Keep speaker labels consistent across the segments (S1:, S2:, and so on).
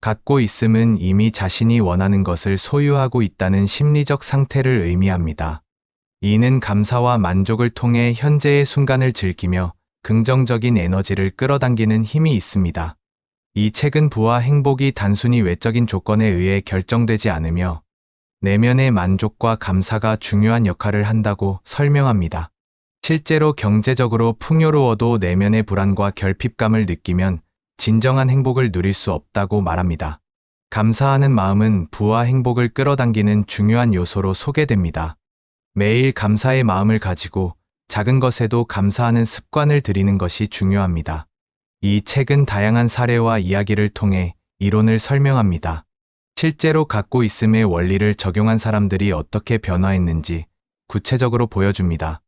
S1: 갖고 있음은 이미 자신이 원하는 것을 소유하고 있다는 심리적 상태를 의미합니다. 이는 감사와 만족을 통해 현재의 순간을 즐기며 긍정적인 에너지를 끌어당기는 힘이 있습니다. 이 책은 부와 행복이 단순히 외적인 조건에 의해 결정되지 않으며 내면의 만족과 감사가 중요한 역할을 한다고 설명합니다. 실제로 경제적으로 풍요로워도 내면의 불안과 결핍감을 느끼면 진정한 행복을 누릴 수 없다고 말합니다. 감사하는 마음은 부와 행복을 끌어당기는 중요한 요소로 소개됩니다. 매일 감사의 마음을 가지고 작은 것에도 감사하는 습관을 들이는 것이 중요합니다. 이 책은 다양한 사례와 이야기를 통해 이론을 설명합니다. 실제로 갖고 있음의 원리를 적용한 사람들이 어떻게 변화했는지 구체적으로 보여줍니다.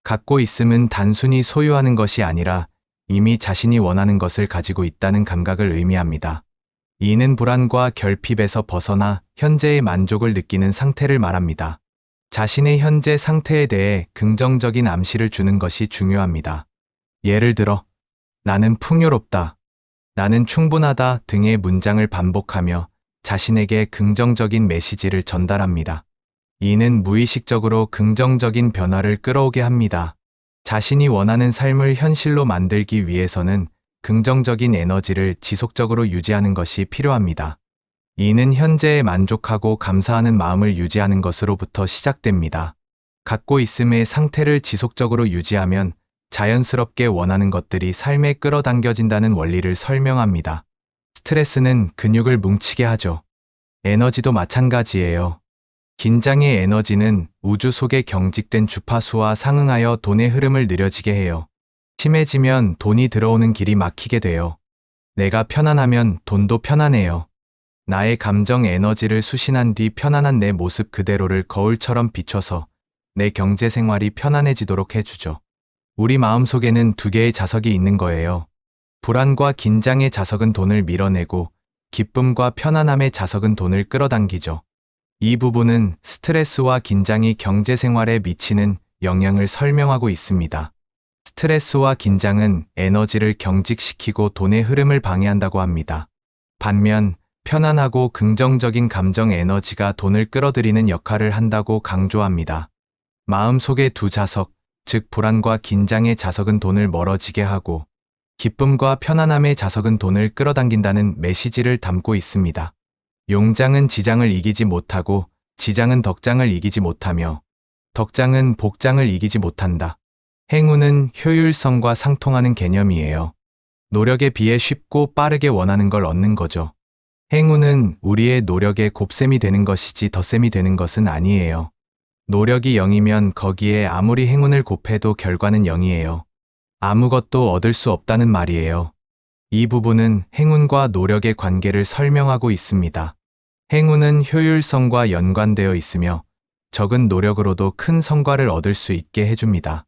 S1: 갖고 있음은 단순히 소유하는 것이 아니라 이미 자신이 원하는 것을 가지고 있다는 감각을 의미합니다. 이는 불안과 결핍에서 벗어나 현재의 만족을 느끼는 상태를 말합니다. 자신의 현재 상태에 대해 긍정적인 암시를 주는 것이 중요합니다. 예를 들어, 나는 풍요롭다, 나는 충분하다 등의 문장을 반복하며 자신에게 긍정적인 메시지를 전달합니다. 이는 무의식적으로 긍정적인 변화를 끌어오게 합니다. 자신이 원하는 삶을 현실로 만들기 위해서는 긍정적인 에너지를 지속적으로 유지하는 것이 필요합니다. 이는 현재에 만족하고 감사하는 마음을 유지하는 것으로부터 시작됩니다. 갖고 있음의 상태를 지속적으로 유지하면 자연스럽게 원하는 것들이 삶에 끌어당겨진다는 원리를 설명합니다. 스트레스는 근육을 뭉치게 하죠. 에너지도 마찬가지예요. 긴장의 에너지는 우주 속에 경직된 주파수와 상응하여 돈의 흐름을 느려지게 해요. 심해지면 돈이 들어오는 길이 막히게 돼요. 내가 편안하면 돈도 편안해요. 나의 감정 에너지를 수신한 뒤 편안한 내 모습 그대로를 거울처럼 비춰서 내 경제 생활이 편안해지도록 해주죠. 우리 마음속에는 두 개의 자석이 있는 거예요. 불안과 긴장의 자석은 돈을 밀어내고 기쁨과 편안함의 자석은 돈을 끌어당기죠. 이 부분은 스트레스와 긴장이 경제 생활에 미치는 영향을 설명하고 있습니다. 스트레스와 긴장은 에너지를 경직시키고 돈의 흐름을 방해한다고 합니다. 반면 편안하고 긍정적인 감정 에너지가 돈을 끌어들이는 역할을 한다고 강조합니다. 마음속의 두 자석, 즉 불안과 긴장의 자석은 돈을 멀어지게 하고 기쁨과 편안함의 자석은 돈을 끌어당긴다는 메시지를 담고 있습니다. 용장은 지장을 이기지 못하고 지장은 덕장을 이기지 못하며 덕장은 복장을 이기지 못한다. 행운은 효율성과 상통하는 개념이에요. 노력에 비해 쉽고 빠르게 원하는 걸 얻는 거죠. 행운은 우리의 노력에 곱셈이 되는 것이지 덧셈이 되는 것은 아니에요. 노력이 0이면 거기에 아무리 행운을 곱해도 결과는 0이에요. 아무것도 얻을 수 없다는 말이에요. 이 부분은 행운과 노력의 관계를 설명하고 있습니다. 행운은 효율성과 연관되어 있으며 적은 노력으로도 큰 성과를 얻을 수 있게 해줍니다.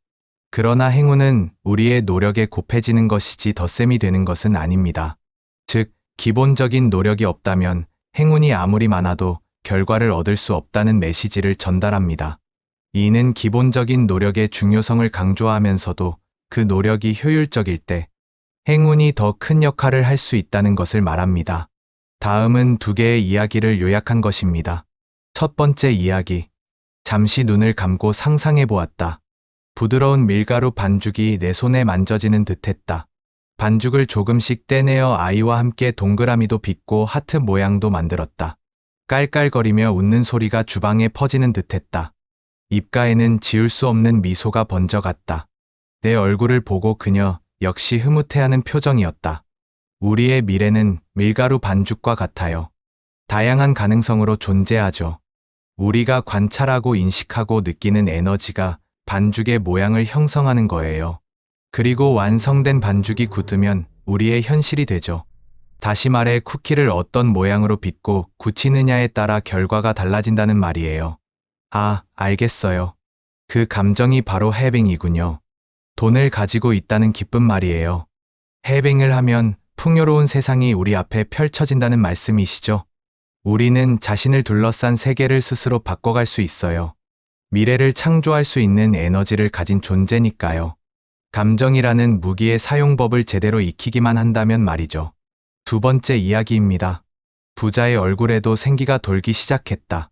S1: 그러나 행운은 우리의 노력에 곱해지는 것이지 덧셈이 되는 것은 아닙니다. 즉, 기본적인 노력이 없다면 행운이 아무리 많아도 결과를 얻을 수 없다는 메시지를 전달합니다. 이는 기본적인 노력의 중요성을 강조하면서도 그 노력이 효율적일 때 행운이 더 큰 역할을 할 수 있다는 것을 말합니다. 다음은 두 개의 이야기를 요약한 것입니다. 첫 번째 이야기. 잠시 눈을 감고 상상해 보았다. 부드러운 밀가루 반죽이 내 손에 만져지는 듯했다. 반죽을 조금씩 떼내어 아이와 함께 동그라미도 빚고 하트 모양도 만들었다. 깔깔거리며 웃는 소리가 주방에 퍼지는 듯했다. 입가에는 지울 수 없는 미소가 번져갔다. 내 얼굴을 보고 그녀 역시 흐뭇해하는 표정이었다. 우리의 미래는 밀가루 반죽과 같아요. 다양한 가능성으로 존재하죠. 우리가 관찰하고 인식하고 느끼는 에너지가 반죽의 모양을 형성하는 거예요. 그리고 완성된 반죽이 굳으면 우리의 현실이 되죠. 다시 말해 쿠키를 어떤 모양으로 빚고 굳히느냐에 따라 결과가 달라진다는 말이에요. 아, 알겠어요. 그 감정이 바로 해빙이군요. 돈을 가지고 있다는 기쁜 말이에요. 해빙을 하면 풍요로운 세상이 우리 앞에 펼쳐진다는 말씀이시죠? 우리는 자신을 둘러싼 세계를 스스로 바꿔갈 수 있어요. 미래를 창조할 수 있는 에너지를 가진 존재니까요. 감정이라는 무기의 사용법을 제대로 익히기만 한다면 말이죠. 두 번째 이야기입니다. 부자의 얼굴에도 생기가 돌기 시작했다.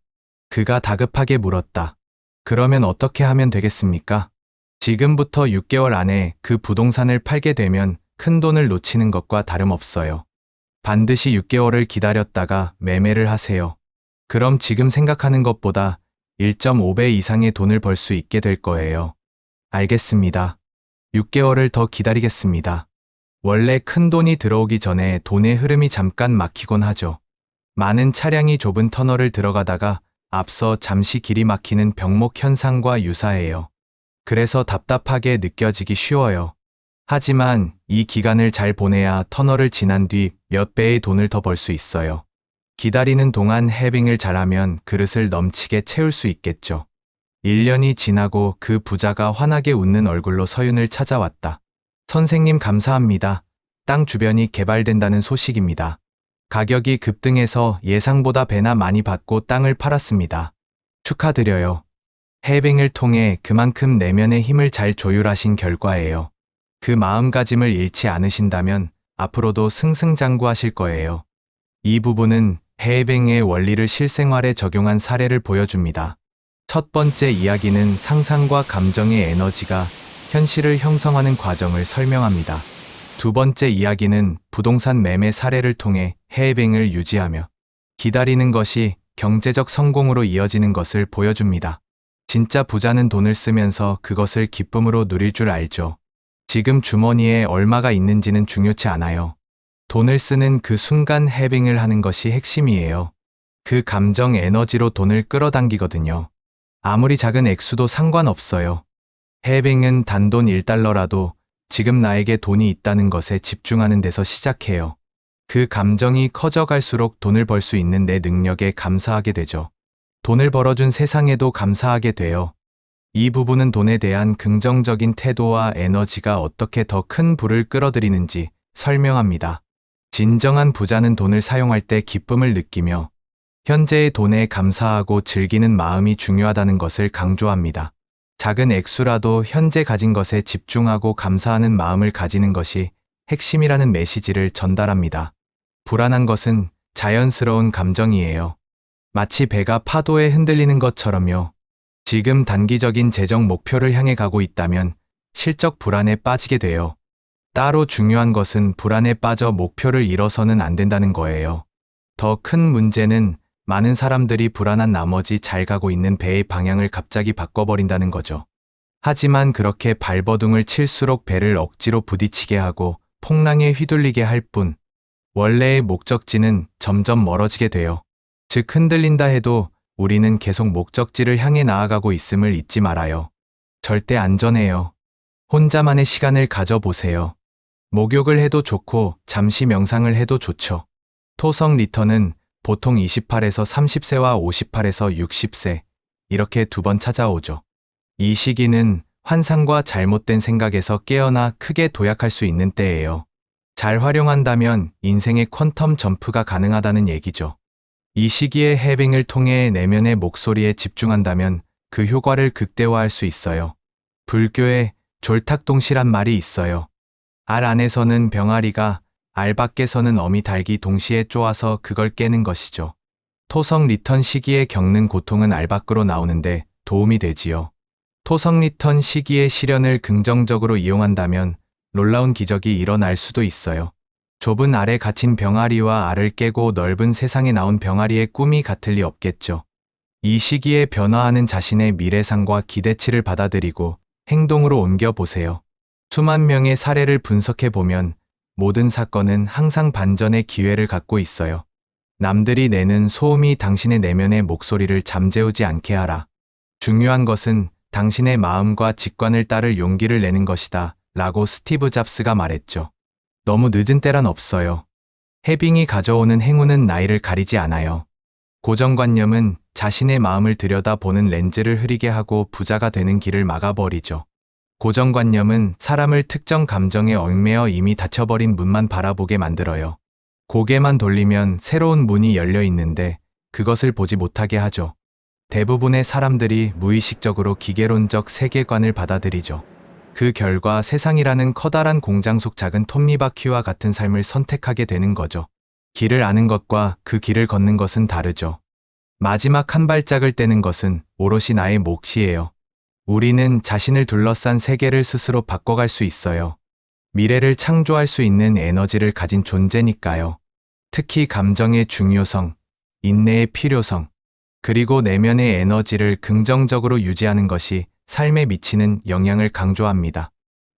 S1: 그가 다급하게 물었다. 그러면 어떻게 하면 되겠습니까? 지금부터 6개월 안에 그 부동산을 팔게 되면 큰 돈을 놓치는 것과 다름없어요. 반드시 6개월을 기다렸다가 매매를 하세요. 그럼 지금 생각하는 것보다 1.5배 이상의 돈을 벌 수 있게 될 거예요. 알겠습니다. 6개월을 더 기다리겠습니다. 원래 큰 돈이 들어오기 전에 돈의 흐름이 잠깐 막히곤 하죠. 많은 차량이 좁은 터널을 들어가다가 앞서 잠시 길이 막히는 병목 현상과 유사해요. 그래서 답답하게 느껴지기 쉬워요. 하지만 이 기간을 잘 보내야 터널을 지난 뒤 몇 배의 돈을 더 벌 수 있어요. 기다리는 동안 해빙을 잘하면 그릇을 넘치게 채울 수 있겠죠. 1년이 지나고 그 부자가 환하게 웃는 얼굴로 서윤을 찾아왔다. 선생님 감사합니다. 땅 주변이 개발된다는 소식입니다. 가격이 급등해서 예상보다 배나 많이 받고 땅을 팔았습니다. 축하드려요. 해빙을 통해 그만큼 내면의 힘을 잘 조율하신 결과예요. 그 마음가짐을 잃지 않으신다면 앞으로도 승승장구하실 거예요. 이 부분은 해빙의 원리를 실생활에 적용한 사례를 보여줍니다. 첫 번째 이야기는 상상과 감정의 에너지가 현실을 형성하는 과정을 설명합니다. 두 번째 이야기는 부동산 매매 사례를 통해 해빙을 유지하며 기다리는 것이 경제적 성공으로 이어지는 것을 보여줍니다. 진짜 부자는 돈을 쓰면서 그것을 기쁨으로 누릴 줄 알죠. 지금 주머니에 얼마가 있는지는 중요치 않아요. 돈을 쓰는 그 순간 해빙을 하는 것이 핵심이에요. 그 감정 에너지로 돈을 끌어당기거든요. 아무리 작은 액수도 상관없어요. 해빙은 단돈 1달러라도 지금 나에게 돈이 있다는 것에 집중하는 데서 시작해요. 그 감정이 커져갈수록 돈을 벌 수 있는 내 능력에 감사하게 되죠. 돈을 벌어준 세상에도 감사하게 돼요. 이 부분은 돈에 대한 긍정적인 태도와 에너지가 어떻게 더 큰 부를 끌어들이는지 설명합니다. 진정한 부자는 돈을 사용할 때 기쁨을 느끼며 현재의 돈에 감사하고 즐기는 마음이 중요하다는 것을 강조합니다. 작은 액수라도 현재 가진 것에 집중하고 감사하는 마음을 가지는 것이 핵심이라는 메시지를 전달합니다. 불안한 것은 자연스러운 감정이에요. 마치 배가 파도에 흔들리는 것처럼요. 지금 단기적인 재정 목표를 향해 가고 있다면 실적 불안에 빠지게 돼요. 따로 중요한 것은 불안에 빠져 목표를 잃어서는 안 된다는 거예요. 더 큰 문제는 많은 사람들이 불안한 나머지 잘 가고 있는 배의 방향을 갑자기 바꿔버린다는 거죠. 하지만 그렇게 발버둥을 칠수록 배를 억지로 부딪히게 하고 풍랑에 휘둘리게 할 뿐, 원래의 목적지는 점점 멀어지게 돼요. 즉 흔들린다 해도 우리는 계속 목적지를 향해 나아가고 있음을 잊지 말아요. 절대 안전해요. 혼자만의 시간을 가져보세요. 목욕을 해도 좋고 잠시 명상을 해도 좋죠. 토성 리턴은 보통 28에서 30세와 58에서 60세 이렇게 두 번 찾아오죠. 이 시기는 환상과 잘못된 생각에서 깨어나 크게 도약할 수 있는 때예요. 잘 활용한다면 인생의 퀀텀 점프가 가능하다는 얘기죠. 이 시기에 해빙을 통해 내면의 목소리에 집중한다면 그 효과를 극대화할 수 있어요. 불교에 졸탁동시란 말이 있어요. 알 안에서는 병아리가, 알 밖에서는 어미 닭이 동시에 쪼아서 그걸 깨는 것이죠. 토성 리턴 시기에 겪는 고통은 알 밖으로 나오는데 도움이 되지요. 토성 리턴 시기의 시련을 긍정적으로 이용한다면 놀라운 기적이 일어날 수도 있어요. 좁은 알에 갇힌 병아리와 알을 깨고 넓은 세상에 나온 병아리의 꿈이 같을 리 없겠죠. 이 시기에 변화하는 자신의 미래상과 기대치를 받아들이고 행동으로 옮겨보세요. 수만 명의 사례를 분석해보면 모든 사건은 항상 반전의 기회를 갖고 있어요. 남들이 내는 소음이 당신의 내면의 목소리를 잠재우지 않게 하라. 중요한 것은 당신의 마음과 직관을 따를 용기를 내는 것이다 라고 스티브 잡스가 말했죠. 너무 늦은 때란 없어요. 해빙이 가져오는 행운은 나이를 가리지 않아요. 고정관념은 자신의 마음을 들여다보는 렌즈를 흐리게 하고 부자가 되는 길을 막아버리죠. 고정관념은 사람을 특정 감정에 얽매여 이미 닫혀버린 문만 바라보게 만들어요. 고개만 돌리면 새로운 문이 열려 있는데 그것을 보지 못하게 하죠. 대부분의 사람들이 무의식적으로 기계론적 세계관을 받아들이죠. 그 결과 세상이라는 커다란 공장 속 작은 톱니바퀴와 같은 삶을 선택하게 되는 거죠. 길을 아는 것과 그 길을 걷는 것은 다르죠. 마지막 한 발짝을 떼는 것은 오롯이 나의 몫이에요. 우리는 자신을 둘러싼 세계를 스스로 바꿔갈 수 있어요. 미래를 창조할 수 있는 에너지를 가진 존재니까요. 특히 감정의 중요성, 인내의 필요성, 그리고 내면의 에너지를 긍정적으로 유지하는 것이 삶에 미치는 영향을 강조합니다.